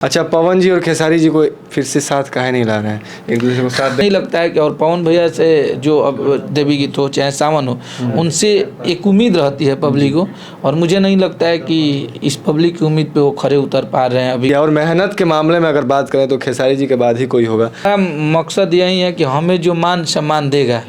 अच्छा, पवन जी और खेसारी जी को फिर से साथ काहे नहीं ला रहे हैं, एक दूसरे को साथ नहीं लगता है कि और पवन भैया से जो अब देवी गीत हो चाहे सावन हो, उनसे एक उम्मीद रहती है पब्लिक को, और मुझे नहीं लगता है कि इस पब्लिक की उम्मीद पे वो खरे उतर पा रहे हैं अभी। और मेहनत के मामले में अगर बात करें तो खेसारी जी के बाद ही कोई होगा। मकसद यही है कि हमें जो मान सम्मान देगा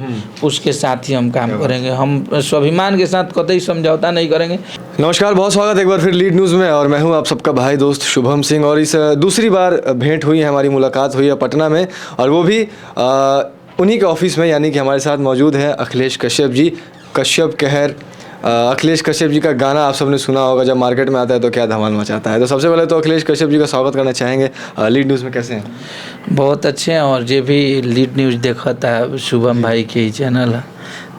उसके साथ ही हम काम करेंगे, हम स्वाभिमान के साथ कतई समझौता नहीं करेंगे। नमस्कार, बहुत स्वागत है एक बार फिर लीड न्यूज़ में, और मैं हूं आप सबका भाई दोस्त शुभम सिंह। और इस दूसरी बार भेंट हुई है, हमारी मुलाकात हुई है पटना में, और वो भी उन्हीं के ऑफिस में, यानी कि हमारे साथ मौजूद हैं अखिलेश कश्यप जी। कश्यप कहर, अखिलेश कश्यप जी का गाना आप सबने सुना होगा, जब मार्केट में आता है तो क्या धमाल मचाता है। तो सबसे पहले तो अखिलेश कश्यप जी का स्वागत करना चाहेंगे लीड न्यूज़ में। कैसे हैं? बहुत अच्छे हैं, और जो भी लीड न्यूज़ देखा था शुभम भाई के ही चैनल है,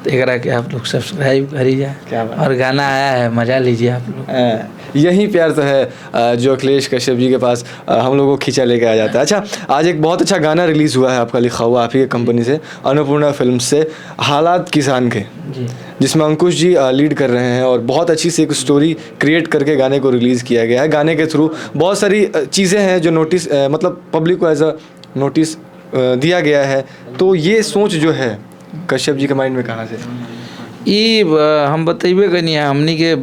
तो एकरा के आप लोग सब्सक्राइब करिए, और गाना आया है मजा लीजिए आप लोग। यही प्यार तो है जो अखिलेश कश्यप जी के पास हम लोगों को खींचा लेके आ जाता है। अच्छा, आज एक बहुत अच्छा गाना रिलीज़ हुआ है आपका, लिखा हुआ आप ही की कंपनी से, अन्नपूर्णा फिल्म से, हालात किसान के, जिसमें अंकुश जी लीड कर रहे हैं, और बहुत अच्छी सी एक स्टोरी क्रिएट करके गाने को रिलीज़ किया गया है। गाने के थ्रू बहुत सारी चीज़ें हैं जो नोटिस मतलब पब्लिक को एज अ नोटिस दिया गया है। तो ये सोच जो है कश्यप जी के माइंड में कहाँ से? ये हम बतेबे कनी है, हमनी के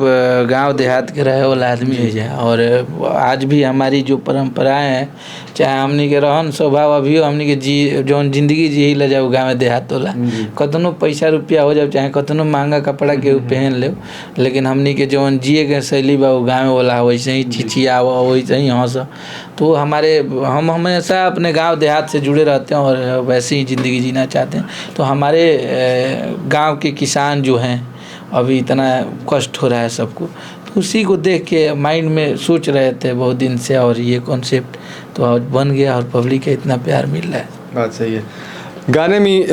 गांव देहात के रहे वाला आदमी है जा, और आज भी हमारी जो परंपराएं हैं, चाहे हमनी के रहन स्वभाव अभी हमनी के जौन जिंदगी जी ले जाओ गाँव देहात वाला, कतनो पैसा रुपया हो जाओ, चाहे कतनो महंगा कपड़ा के पहन ले, लेकिन हमनी के जौन जिए के शैली बा वो गाँव वाला वैसे ही चिचिया वैसे ही हंस। तो हम हमेशा अपने गांव देहात से जुड़े रहते हैं और वैसे ही ज़िंदगी जीना चाहते हैं। तो हमारे गांव के किसान जो हैं, अभी इतना कष्ट हो रहा है सबको, तो उसी को देख के माइंड में सोच रहे थे बहुत दिन से, और ये कॉन्सेप्ट तो आज बन गया और पब्लिक का इतना प्यार मिल रहा है। बात सही है। गाने में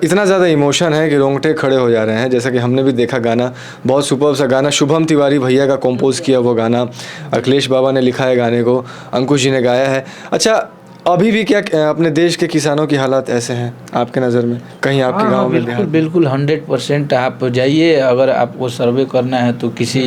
इतना ज़्यादा इमोशन है कि रोंगटे खड़े हो जा रहे हैं, जैसा कि हमने भी देखा। गाना बहुत सुपर्ब सा गाना, शुभम तिवारी भैया का कंपोज किया वो गाना, अखिलेश बाबा ने लिखा है गाने को, अंकुश जी ने गाया है। अच्छा, अभी भी क्या अपने देश के किसानों की हालात ऐसे हैं आपके नज़र में? कहीं आपके गांव में? बिल्कुल 100% आप जाइए, अगर आपको सर्वे करना है तो किसी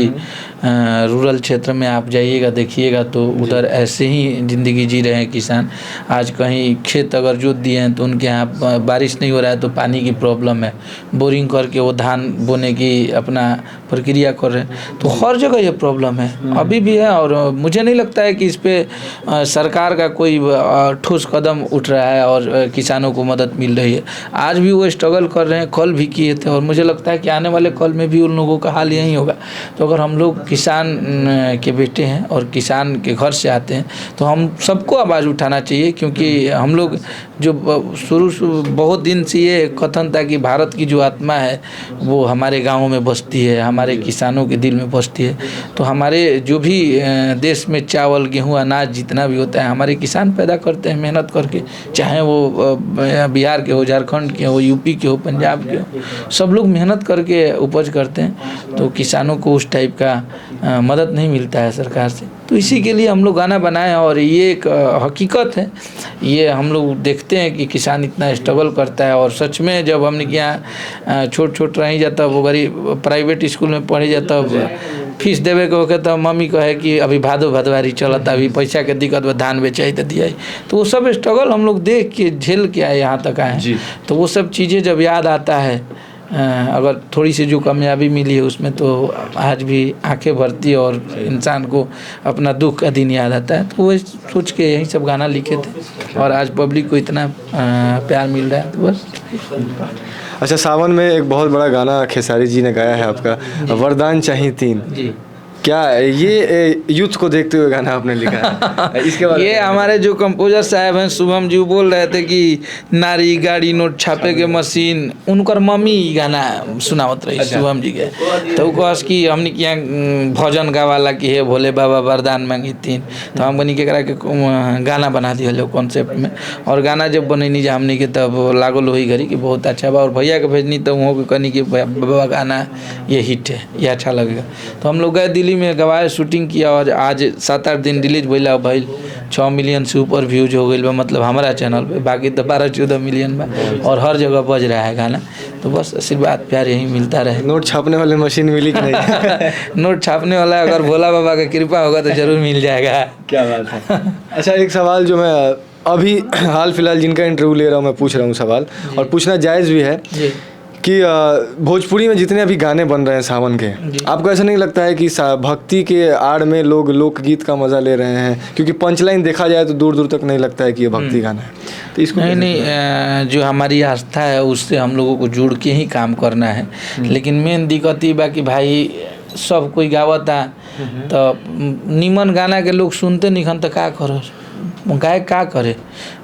रूरल क्षेत्र में आप जाइएगा, देखिएगा तो उधर ऐसे ही ज़िंदगी जी रहे हैं किसान। आज कहीं खेत अगर जोत दिए हैं तो उनके यहाँ बारिश नहीं हो रहा है तो पानी की प्रॉब्लम है, बोरिंग करके वो धान बोने की अपना प्रक्रिया कर रहे हैं। तो हर जगह ये प्रॉब्लम है, अभी भी है, और मुझे नहीं लगता है कि इस पर सरकार का कोई ठोस कदम उठ रहा है और किसानों को मदद मिल रही है। आज भी वो स्ट्रगल कर रहे हैं, कल भी किए थे, और मुझे लगता है कि आने वाले कल में भी उन लोगों का हाल यही होगा। तो अगर हम लोग किसान के बेटे हैं और किसान के घर से आते हैं तो हम सबको आवाज़ उठाना चाहिए, क्योंकि हम लोग जो शुरू बहुत दिन से ये कथन था कि भारत की जो आत्मा है वो हमारे गाँवों में बसती है, हमारे किसानों के दिल में बसती है। तो हमारे जो भी देश में चावल गेहूँ अनाज जितना भी होता है, हमारे किसान पैदा करते हैं मेहनत करके, चाहे वो बिहार के हो, झारखंड के हो, यूपी के हो, पंजाब के हो, सब लोग मेहनत करके उपज करते हैं। तो किसानों को उस टाइप का मदद नहीं मिलता है सरकार से, तो इसी के लिए हम लोग गाना बनाए, और ये एक हकीकत है। ये हम लोग देखते हैं कि किसान इतना स्ट्रगल करता है, और सच में जब हमने यहाँ छोट रही जाता, वो गरीब प्राइवेट स्कूल में पढ़ी जाता, फीस देवे के होके तो मम्मी कहे कि अभी भादो भदवारी चलता, अभी पैसा के दिक्कत बा, धान बेचाई तो दिया। तो वो सब स्ट्रगल हम लोग देख के झेल के आए, यहाँ तक आए। तो वो सब चीज़ें जब याद आता है, अगर थोड़ी सी जो कामयाबी मिली है उसमें, तो आज भी आंखें भरती है और इंसान को अपना दुख का दिन याद आता है। तो वो सोच के यही सब गाना लिखे थे, और आज पब्लिक को इतना प्यार मिल रहा है, तो बस। अच्छा, सावन में एक बहुत बड़ा गाना खेसारी जी ने गाया है आपका, वरदान चाहिए 3 जी। क्या ये यूथ को देखते हुए गाना आपने लिखा है? इसके बाद ये हमारे जो कंपोजर साहब हैं शुभम जी, बोल रहे थे कि नारी गाड़ी नोट छापे के मशीन, उनकर मम्मी गाना सुनावत रही शुभम जी के। तो कस कि हमने क्या भजन गावाला कि हे भोले बाबा वरदान मांगी 3, तो हम बनी के करा के गाना बना दिया लो कॉन्सेप्ट में। और गाना जब बनैनी जा हमने के, तब लागल वही घड़ी कि बहुत अच्छा बा, और भैया के भेजनी तो वहाँ के कहनी कि बाबा गाना ये हिट है, ये अच्छा लगेगा। तो हम लोग गए दिल्ली दिल्ली में गवाए शूटिंग किया और आज 7-8 दिन रिलीज भइला भाई 6 मिलियन से ऊपर व्यूज हो गई बा, मतलब हमारा चैनल पे, बाकी तो 12-14 मिलियन बा और हर जगह बज रहा है गाना। तो बस आशीर्वाद प्यार यही मिलता रहे। नोट छापने वाले मशीन मिली कि नहीं? नोट छापने वाला अगर भोला बाबा का कृपा होगा तो जरूर मिल जाएगा। क्या बात है। अच्छा, एक सवाल जो मैं अभी हाल फिलहाल जिनका इंटरव्यू ले रहा हूँ मैं पूछ रहा हूँ सवाल, और पूछना जायज़ भी है कि भोजपुरी में जितने अभी गाने बन रहे हैं सावन के, आपको ऐसा नहीं लगता है कि भक्ति के आड़ में लोग लोकगीत का मज़ा ले रहे हैं? क्योंकि पंचलाइन देखा जाए तो दूर दूर तक नहीं लगता है कि ये भक्ति गाना है। तो इसको नहीं, जो हमारी आस्था है उससे हम लोगों को जुड़ के ही काम करना है। लेकिन मेन दिक्कत ये बा कि भाई सब कोई गावता तो निमन गाना के लोग सुनते नहीं खन, तो का करो गायक का करे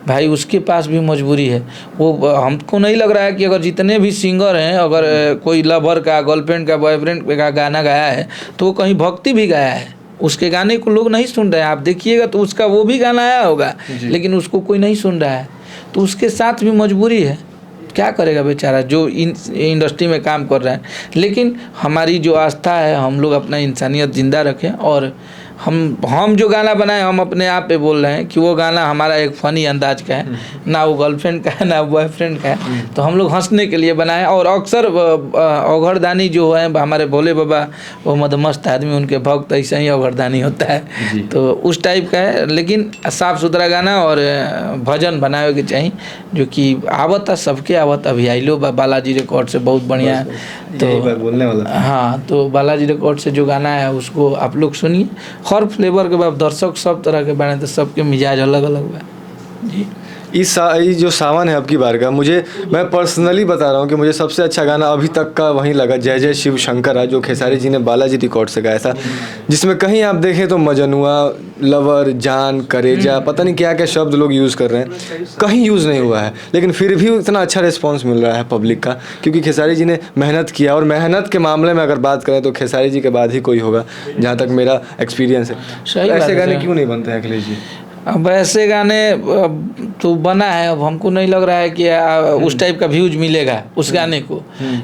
भाई, उसके पास भी मजबूरी है। वो हमको नहीं लग रहा है कि अगर जितने भी सिंगर हैं, अगर कोई लवर का, गर्लफ्रेंड का, बॉयफ्रेंड का गाना गाया है तो वो कहीं भक्ति भी गाया है, उसके गाने को लोग नहीं सुन रहे हैं। आप देखिएगा तो उसका वो भी गाना आया होगा लेकिन उसको कोई नहीं सुन रहा है, तो उसके साथ भी मजबूरी है। क्या करेगा बेचारा जो इंडस्ट्री में काम कर रहा है। लेकिन हमारी जो आस्था है, हम लोग अपना इंसानियत जिंदा रखें, और हम जो गाना बनाए हम अपने आप पे बोल रहे हैं कि वो गाना हमारा एक फ़नी अंदाज का है, ना वो गर्लफ्रेंड का है ना बॉयफ्रेंड का है, तो हम लोग हंसने के लिए बनाए। और अक्सर अवघड़दानी जो है हमारे भोले बाबा, वो मदमस्त आदमी, उनके भक्त ऐसा ही अवघड़दानी होता है, तो उस टाइप का है। लेकिन साफ़ सुथरा गाना और भजन बनावे के चाहिए, जो कि आवत सबके आवत। अभी आइलो बालाजी रिकॉर्ड से बहुत बढ़िया, तो बोलने वाला। हाँ, तो बालाजी रिकॉर्ड से जो गाना है उसको आप लोग सुनिए। हर फ्लेवर के बाद दर्शक सब तरह के बने, तो सबके मिजाज अलग अलग बा जी। इस जो सावन है अब की बार का, मैं पर्सनली बता रहा हूँ कि मुझे सबसे अच्छा गाना अभी तक का वहीं लगा, जय जय शिव शंकर, जो खेसारी जी ने बालाजी रिकॉर्ड से गाया था, जिसमें कहीं आप देखें तो मजनुआ, लवर, जान, करेजा, पता नहीं क्या क्या शब्द लोग यूज़ कर रहे हैं, कहीं यूज़ नहीं हुआ है, लेकिन फिर भी इतना अच्छा रिस्पॉन्स मिल रहा है पब्लिक का, क्योंकि खेसारी जी ने मेहनत किया। और मेहनत के मामले में अगर बात करें तो खेसारी जी के बाद ही कोई होगा, जहाँ तक मेरा एक्सपीरियंस है। ऐसे गाने क्यों नहीं बनते हैं अखिलेश जी? अब ऐसे गाने तो बना है, अब हमको नहीं लग रहा है कि उस टाइप का व्यूज मिलेगा उस गाने को,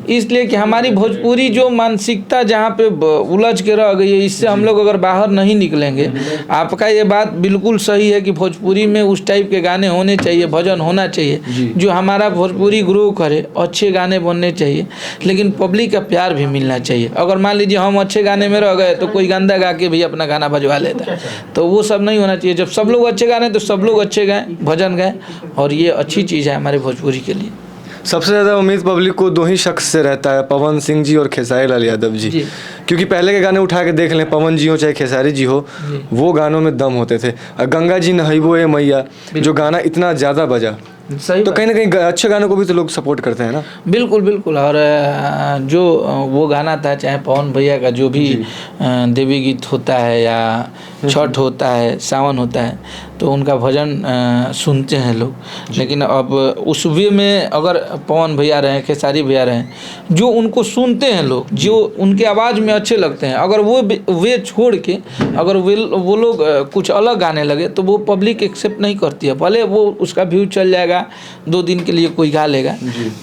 इसलिए कि हमारी भोजपुरी जो मानसिकता जहाँ पे उलझ के रह गई है, इससे हम लोग अगर बाहर नहीं निकलेंगे। आपका ये बात बिल्कुल सही है कि भोजपुरी में उस टाइप के गाने होने चाहिए, भजन होना चाहिए जो हमारा भोजपुरी ग्रो करे, अच्छे गाने बनने चाहिए, लेकिन पब्लिक का प्यार भी मिलना चाहिए। अगर मान लीजिए हम अच्छे गाने में रह गए तो कोई गंदा गा के भी अपना गाना बजवा लेता है, तो वो सब नहीं होना चाहिए। जब सब लोग अच्छे गाने तो सब लोग अच्छे गाएं, भजन गाएं, और ये अच्छी चीज़ है हमारे भोजपुरी के लिए। सबसे ज़्यादा उम्मीद पब्लिक को दो ही शख्स से रहता है, पवन सिंह जी और खेसारी लाल यादव जी, क्योंकि पहले के गाने उठा के देख लें, पवन जी हो चाहे खेसारी जी हो, वो गानों में दम होते थे। गंगा जी नहैबो ए मैया जो गाना इतना ज़्यादा बजा, तो कहीं ना कहीं अच्छे गानों को भी तो लोग सपोर्ट करते हैं ना। बिल्कुल बिल्कुल। और जो वो गाना था, चाहे पवन भैया का जो भी देवी गीत होता है या छठ होता है, सावन होता है, तो उनका भजन सुनते हैं लोग। लेकिन अब उस वे में अगर पवन भैया रहें, खेसारी भैया रहें, जो उनको सुनते हैं लोग, जो उनके आवाज़ में अच्छे लगते हैं, अगर वो वे छोड़ के अगर वो लोग कुछ अलग गाने लगे तो वो पब्लिक एक्सेप्ट नहीं करती है। भले वो उसका व्यू चल जाएगा, 2 दिन के लिए कोई गा लेगा,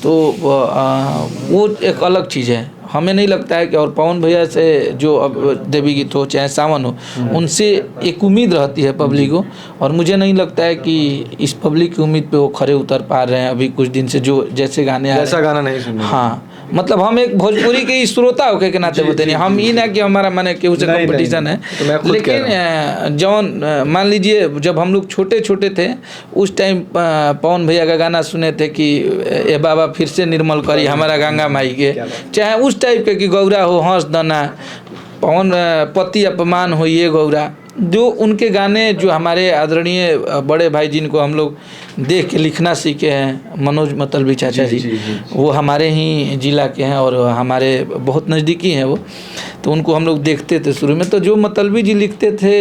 तो वो एक अलग चीज़ है। हमें नहीं लगता है कि, और पवन भैया से जो अब देवी गीत हो चाहे सावन हो, उनसे एक उम्मीद रहती है पब्लिक को, और मुझे नहीं लगता है कि इस पब्लिक की उम्मीद पे वो खरे उतर पा रहे हैं अभी कुछ दिन से। जो जैसे गाने जैसा गाना नहीं सुन रहे। हाँ, मतलब हम एक भोजपुरी के श्रोता होके के नाते बता नहीं, हम ये ना कि हमारा माने केहू से कंपटीशन है, लेकिन जौन मान लीजिए जब हम लोग छोटे छोटे थे उस टाइम पवन भैया का गाना सुने थे कि ए बाबा फिर से निर्मल करी हमारा गंगा माई के, चाहे उस टाइप के कि गौरा हो हंस दना, पवन पति अपमान हो ये गौरा, जो उनके गाने जो हमारे आदरणीय बड़े भाई जिनको हम लोग देख के लिखना सीखे हैं, मनोज मतलबी चाचा जी, वो हमारे ही जिला के हैं और हमारे बहुत नज़दीकी हैं वो, तो उनको हम लोग देखते थे शुरू में। तो जो मतलबी जी लिखते थे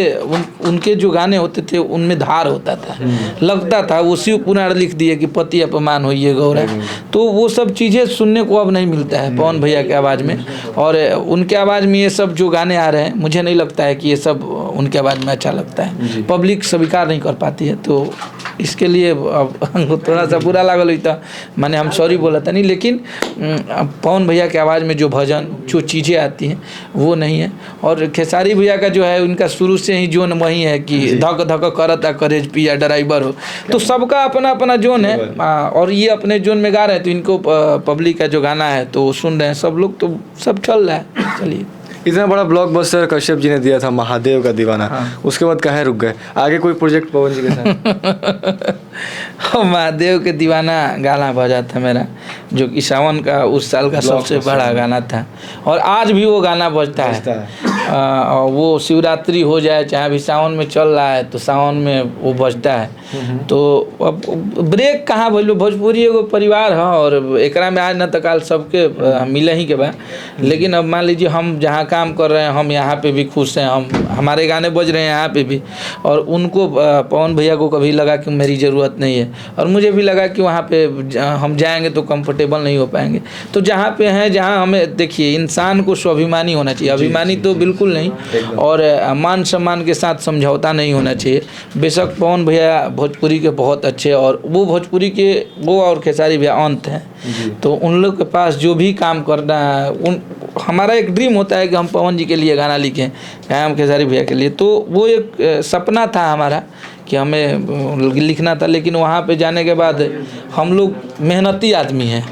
उनके जो गाने होते थे उनमें धार होता था, लगता था वो शिव पुराण लिख दिए कि पति अपमान हो ये गौरा, तो वो सब चीज़ें सुनने को अब नहीं मिलता है पवन भैया के आवाज़ में। और उनके आवाज़ में ये सब जो गाने आ रहे हैं, मुझे नहीं लगता है कि ये सब उनके आवाज़ में अच्छा लगता है, पब्लिक स्वीकार नहीं कर पाती है, तो इसके लिए अब हमको थोड़ा सा बुरा लागल हुई था, मैंने हम सॉरी बोला था नहीं, लेकिन पवन भैया के आवाज़ में जो भजन जो चीज़ें आती हैं वो नहीं है। और खेसारी भैया का जो है उनका शुरू से ही जोन वही है कि धक धक करता करेज पिया ड्राइवर हो, तो सबका अपना अपना जोन है। और ये अपने जोन में गा रहे हैं तो इनको पब्लिक का जो गाना है तो सुन रहे हैं सब लोग, तो सब चल रहा है। चलिए, इतना बड़ा ब्लॉकबस्टर कश्यप जी ने दिया था महादेव का दीवाना, उसके बाद काहे रुक गए? आगे कोई प्रोजेक्ट पवन जी के साथ? महादेव के दीवाना गाना बजा था मेरा, जो कि सावन का उस साल का सबसे बड़ा गाना था, और आज भी वो गाना बजता है। वो शिवरात्रि हो जाए चाहे अभी सावन में चल रहा है तो सावन में वो बजता है। तो अब ब्रेक कहाँ भइलो, भोजपुरी एगो परिवार है और एकरा में आज न तो काल सबके मिले ही के बा। लेकिन अब मान लीजिए हम जहाँ काम कर रहे हैं हम यहाँ पे भी खुश हैं, हम हमारे गाने बज रहे हैं यहाँ पे भी, और उनको पवन भैया को कभी लगा कि मेरी ज़रूरत नहीं है, और मुझे भी लगा कि वहाँ पे हम जाएंगे तो कंफर्टेबल नहीं हो पाएंगे। तो जहाँ पे हैं, जहाँ हमें देखिए, इंसान को स्वाभिमानी होना चाहिए, अभिमानी तो बिल्कुल नहीं, और मान सम्मान के साथ समझौता नहीं होना चाहिए। बेशक पवन भैया भोजपुरी के बहुत अच्छे, और वो भोजपुरी के वो और खेसारी भैया अंत हैं, तो उन लोग के पास जो भी काम करना है, हमारा एक ड्रीम होता है कि हम पवन जी के लिए गाना लिखें, हम खेसारी भैया के लिए, तो वो एक सपना था हमारा कि हमें लिखना था। लेकिन वहाँ पे जाने के बाद हम लोग मेहनती आदमी हैं,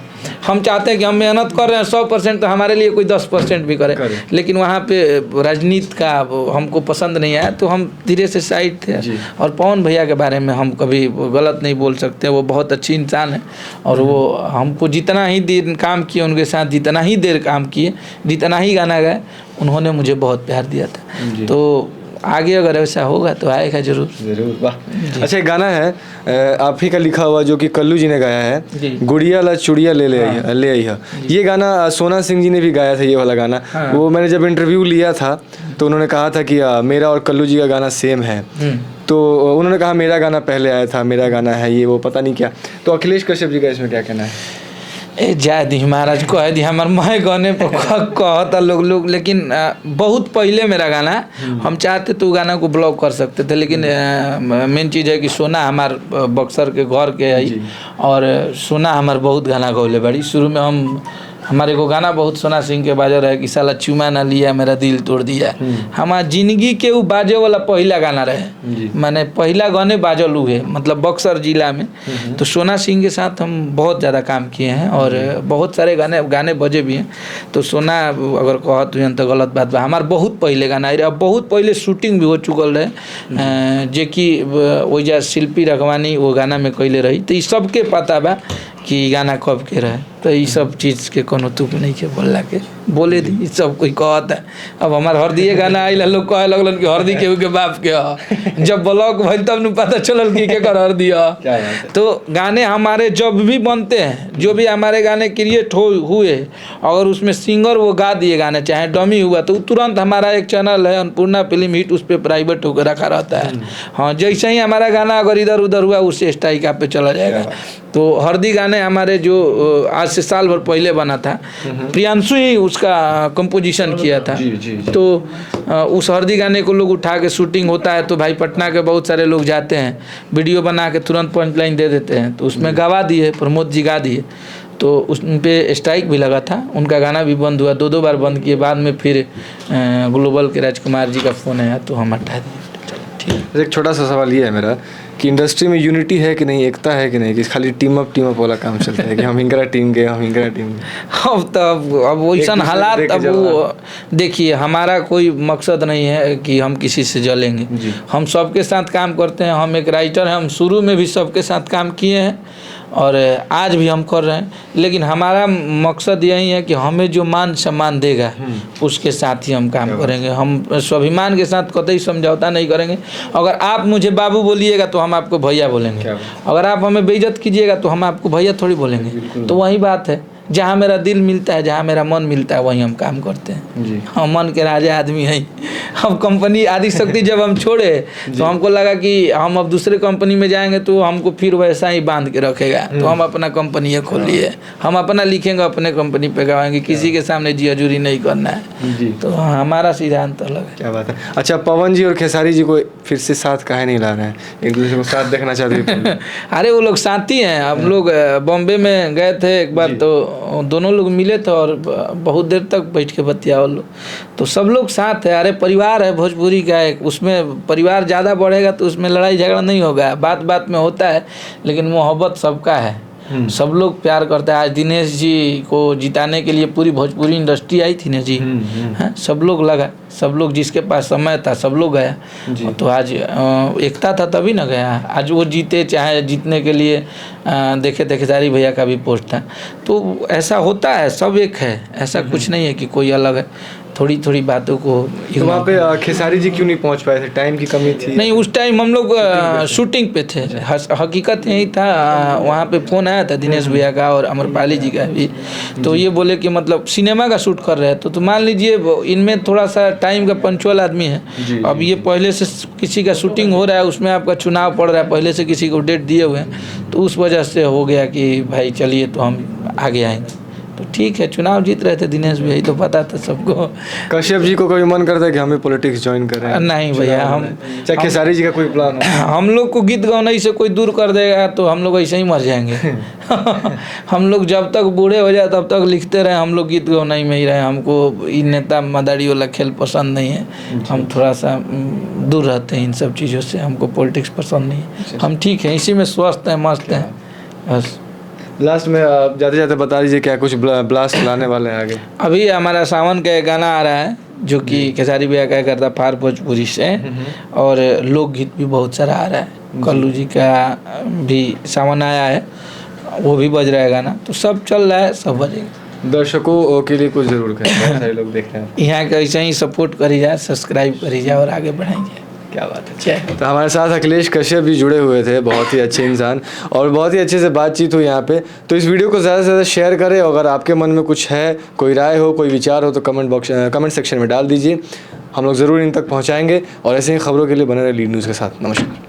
हम चाहते हैं कि हम मेहनत कर रहे हैं 100%, तो हमारे लिए कोई 10% भी करे। लेकिन वहाँ पे राजनीति का हमको पसंद नहीं आया, तो हम धीरे से साइड थे। और पवन भैया के बारे में हम कभी गलत नहीं बोल सकते, वो बहुत अच्छी इंसान है, और वो हमको जितना ही देर काम किए उनके साथ, जितना ही देर काम किए, जितना ही गाना गाए, उन्होंने मुझे बहुत प्यार दिया था। तो आगे अगर ऐसा होगा तो आएगा जरूर। वाह, अच्छा, एक गाना है आप ही का लिखा हुआ जो कि कल्लू जी ने गाया है, गुड़िया ला चुड़िया ले आई है। ये गाना सोना सिंह जी ने भी गाया था, ये वाला गाना। वो मैंने जब इंटरव्यू लिया था तो उन्होंने कहा था कि मेरा और कल्लू जी का गाना सेम है, तो उन्होंने कहा मेरा गाना पहले आया था, मेरा गाना है ये वो पता नहीं क्या। तो अखिलेश कश्यप जी का इसमें क्या कहना है? ए जाए दी महाराज, कह दी हमारे माए गाने पर कहता लोग, लेकिन बहुत पहले मेरा गाना, हम चाहते तो गाना को ब्लॉक कर सकते थे, लेकिन मेन चीज़ है कि सोना हमार बक्सर के घर के आई, और सोना हमार बहुत गाना गौले बड़ी। शुरू में हमारे को गाना बहुत सोना सिंह के बाजर है कि साला चुमा ना लिया मेरा दिल तोड़ दिया। हमार जिंदगी के वो बाजे वाला पहला गाना रहे, मैंने पहला गाने बाजल हुए, मतलब बक्सर जिला में। तो सोना सिंह के साथ हम बहुत ज़्यादा काम किए हैं, और बहुत सारे गाने बजे भी हैं। तो सोना अगर कहत हुए तो गलत बात बा, हमार बहुत पहले गाना आई, अब बहुत पहले शूटिंग भी हो चुकल रहे, जे कि वही शिल्पी रखवानी वो गाना में कैले रही। तो ये सबके पता बा कि गाना कब के रहे, तो ये सब चीज़ के कोनो तुक नहीं के बोलला के बोले दी, सब कोई कहता है। अब हमार हरदी गाना आइल, लोग कहे लगलन कि हरदी केहू के बाप के ह, जब ब्लॉक भइल तब न पता चलल कि केकर हरदी ह। तो गाने हमारे जब भी बनते हैं, जो भी हमारे गाने क्रिएट हुए, अगर उसमें सिंगर वो गा दिए गाने, चाहे डमी हुआ, तो तुरंत हमारा एक चैनल है अन्नपूर्णा फिल्म हिट, उस पर प्राइवेट होकर रखा रहता है। हाँ, जैसे ही हमारा गाना अगर इधर उधर हुआ उससे स्ट्राइक आप पे चला जाएगा। तो हरदी गाने हमारे जो आज से साल भर पहले बना था, प्रियांशु ही उसका कंपोजिशन किया था। तो उस हरदी गाने को लोग उठा के शूटिंग होता है तो भाई पटना के बहुत सारे लोग जाते हैं, वीडियो बना के तुरंत पंच लाइन दे देते हैं, तो उसमें गवा दिए, प्रमोद जी गा दिए। तो उस पे स्ट्राइक भी लगा था, उनका गाना भी बंद हुआ, 2 बार बंद किए। बाद में फिर ग्लोबल के राजकुमार जी का फ़ोन आया तो हम हटा दिए। एक छोटा सा सवाल ये है मेरा कि इंडस्ट्री में यूनिटी है कि नहीं, एकता है कि नहीं, कि खाली टीम अप वाला काम चलता है कि हम हिंगरा टीम के, हम हिंगरा टीम के? अब वैसा हालात, अब वो देखिए, हमारा कोई मकसद नहीं है कि हम किसी से जलेंगे, हम सबके साथ काम करते हैं। हम एक राइटर हैं, हम शुरू में भी सबके साथ काम किए हैं और आज भी हम कर रहे हैं, लेकिन हमारा मकसद यही है कि हमें जो मान सम्मान देगा उसके साथ ही हम काम करेंगे। हम स्वाभिमान के साथ कतई समझौता नहीं करेंगे। अगर आप मुझे बाबू बोलिएगा तो हम आपको भैया बोलेंगे, अगर आप हमें बेइज्जत कीजिएगा तो हम आपको भैया थोड़ी बोलेंगे। तो वही बात है, जहाँ मेरा दिल मिलता है, जहाँ मेरा मन मिलता है, वहीं हम काम करते हैं। हम मन के राजा आदमी हैं। हम कंपनी आदिशक्ति जब हम छोड़े तो हमको लगा कि हम अब दूसरे कंपनी में जाएंगे तो हमको फिर वैसा ही बांध के रखेगा, तो हम अपना कंपनी खोल लिए, हम अपना लिखेंगे, अपने कंपनी पे गवाएंगे, किसी के सामने जी हजूरी नहीं करना है। तो हमारा सिद्धांत अलग है। क्या बात है। अच्छा, पवन जी और खेसारी जी को फिर से साथ काहे नहीं ला रहे हैं, एक दूसरे को साथ देखना चाहते हैं? अरे वो लोग साथी हैं। हम लोग बॉम्बे में गए थे एक बार, तो दोनों लोग मिले थे और बहुत देर तक बैठ के बतिया वो लोग, तो सब लोग साथ है। अरे परिवार है भोजपुरी का एक, उसमें परिवार ज़्यादा बढ़ेगा तो उसमें लड़ाई झगड़ा नहीं होगा, बात बात में होता है, लेकिन मोहब्बत सबका है, सब लोग प्यार करते हैं। आज दिनेश जी को जिताने के लिए पूरी भोजपुरी इंडस्ट्री आई थी ना जी, हाँ, सब लोग लगा, सब लोग जिसके पास समय था सब लोग गया। तो आज एकता था तभी ना गया, आज वो जीते, चाहे जीतने के लिए देखे थे खेसारी भैया का भी पोस्ट था। तो ऐसा होता है, सब एक है, ऐसा कुछ नहीं है कि कोई अलग है, थोड़ी थोड़ी बातों को। तो वहाँ पे खेसारी जी क्यों नहीं पहुँच पाए थे, टाइम की कमी थी? नहीं, उस टाइम हम लोग शूटिंग पे थे। हकीकत यही था, वहाँ पे फ़ोन आया था दिनेश भैया का और अमरपाली जी का भी, तो ये बोले कि मतलब सिनेमा का शूट कर रहे हैं, तो मान लीजिए इनमें थोड़ा सा टाइम का पंचुअल आदमी है। अब ये पहले से किसी का शूटिंग हो रहा है, उसमें आपका चुनाव पड़ रहा है, पहले से किसी को डेट दिए हुए हैं, तो उस वजह से हो गया कि भाई चलिए तो हम आगे आएंगे। तो ठीक है, चुनाव जीत रहे थे दिनेश भैया, तो पता था सबको। कश्यप जी को कभी मन करता है कि हमें पॉलिटिक्स ज्वाइन करें? नहीं भैया, हम चाहे खेसारी जी का कोई प्लान हो? हम लोग को गीत गौनाई से कोई दूर कर देगा तो हम लोग ऐसे ही मर जाएंगे। हम लोग जब तक बूढ़े हो जाए तब तक लिखते रहे, हम लोग गीत गौनाई में ही रहे। हमको इन नेता मदारी वाला खेल पसंद नहीं है, हम थोड़ा सा दूर रहते हैं इन सब चीज़ों से, हमको पॉलिटिक्स पसंद नहीं है। हम ठीक है, इसी में स्वस्थ हैं, मस्त हैं बस। लास्ट में आप जाते जाते बता दीजिए क्या कुछ ब्लास्ट लाने वाले हैं आगे? अभी हमारा सावन का एक गाना आ रहा है जो कि खेसारी भैया क्या करता फार भोजपुरी से, और लोकगीत भी बहुत सारा आ रहा है। कल्लू जी का भी सावन आया है, वो भी बज रहा है गाना, तो सब चल रहा है, सब बजेगा। दर्शकों के लिए कुछ जरूर करें, बहुत सारे लोग देख रहे हैं। यहाँ का ऐसे ही सपोर्ट करी जाए, सब्सक्राइब करी जाए और आगे बढ़ाई जाए। क्या बात है। तो हमारे साथ अखिलेश कश्यप भी जुड़े हुए थे, बहुत ही अच्छे इंसान, और बहुत ही अच्छे से बातचीत हुई यहाँ पे। तो इस वीडियो को ज़्यादा से ज़्यादा शेयर करें, अगर आपके मन में कुछ है, कोई राय हो, कोई विचार हो, तो कमेंट सेक्शन में डाल दीजिए, हम लोग ज़रूर इन तक पहुँचाएंगे। और ऐसे ही खबरों के लिए बने रहे लीड न्यूज़ के साथ। नमस्कार।